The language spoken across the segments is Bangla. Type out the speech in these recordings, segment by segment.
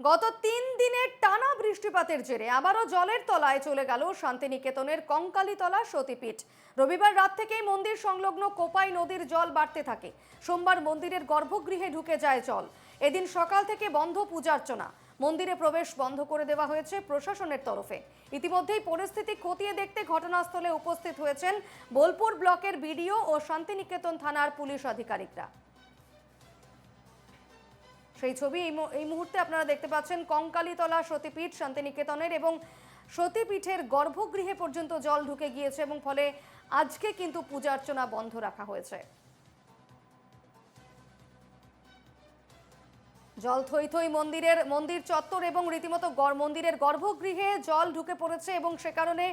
গত ৩ দিনের টানা বৃষ্টিপাতের জেরে আবারও জলের তলায় চলে গেল শান্তিনিকেতনের কঙ্কালীতলা সতীপীঠ। রবিবার রাত থেকেই মন্দির সংলগ্ন কোপাই নদীর জল বাড়তে থাকে। সোমবার মন্দিরের গর্ভগৃহে ঢুকে যায় জল। এদিন সকাল থেকে বন্ধ পূজার্চনা। মন্দিরে প্রবেশ বন্ধ করে দেওয়া হয়েছে প্রশাসনের তরফে। ইতিমধ্যেই পরিস্থিতি খতিয়ে দেখতে ঘটনাস্থলে উপস্থিত হয়েছেন বোলপুর ব্লকের বিডিও ও শান্তিনিকেতন থানার পুলিশ আধিকারিকরা। সেই ছবি এই মুহূর্তে আপনারা দেখতে পাচ্ছেন। কঙ্কালীতলা সতীপীঠ শান্তিনিকেতনের এবং সতীপীঠের গর্ভগৃহে পর্যন্ত জল ঢুকে গিয়েছে এবং ফলে আজকে কিন্তু পূজা অর্চনা বন্ধ রাখা হয়েছে। জল থই থই মন্দির চত্বর এবং রীতিমতো মন্দিরের গর্ভগৃহে জল ঢুকে পড়েছে এবং সে কারণে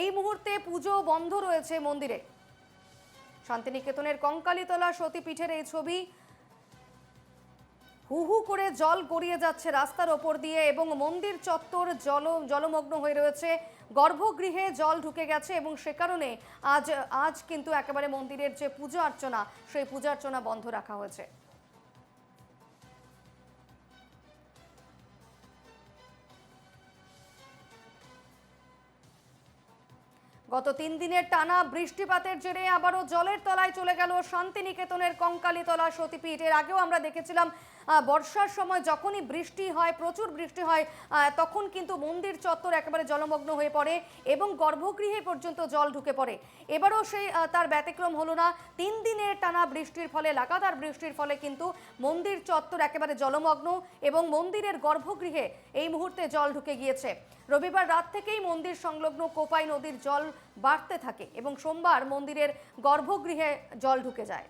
এই মুহূর্তে পুজো বন্ধ রয়েছে মন্দিরে। শান্তিনিকেতনের কঙ্কালীতলা সতীপীঠের এই ছবি। হু হু করে জল গড়িয়ে যাচ্ছে রাস্তার ওপর দিয়ে এবং মন্দির চত্বর জলমগ্ন হয়ে রয়েছে। গর্ভগৃহে জল ঢুকে গেছে এবং সে কারণে আজ কিন্তু একেবারে মন্দিরের যে পূজা অর্চনা সেই পূজা অর্চনা বন্ধ রাখা হয়েছে। গত ৩ দিনের টানা বৃষ্টিপাতের জেরে আবারও জলের তলায় চলে গেল শান্তিনিকেতনের কঙ্কালীতলা সতীপীঠ। এর আগেও আমরা দেখেছিলাম বর্ষার সময় যখনই বৃষ্টি হয়, প্রচুর বৃষ্টি হয়, তখন কিন্তু মন্দির চত্বর একেবারে জলমগ্ন হয়ে পড়ে এবং গর্ভগৃহে পর্যন্ত জল ঢুকে পড়ে। এবারও সেই তার ব্যতিক্রম হলো না। ৩ দিনের টানা বৃষ্টির ফলে, লাগাতার বৃষ্টির ফলে কিন্তু মন্দির চত্বর একেবারে জলমগ্ন এবং মন্দিরের গর্ভগৃহে এই মুহূর্তে জল ঢুকে গিয়েছে। রবিবার রাত থেকেই মন্দির সংলগ্ন কোপাই নদীর জল বাড়তে থাকে এবং সোমবার মন্দিরের গর্ভগৃহে জল ঢুকে যায়।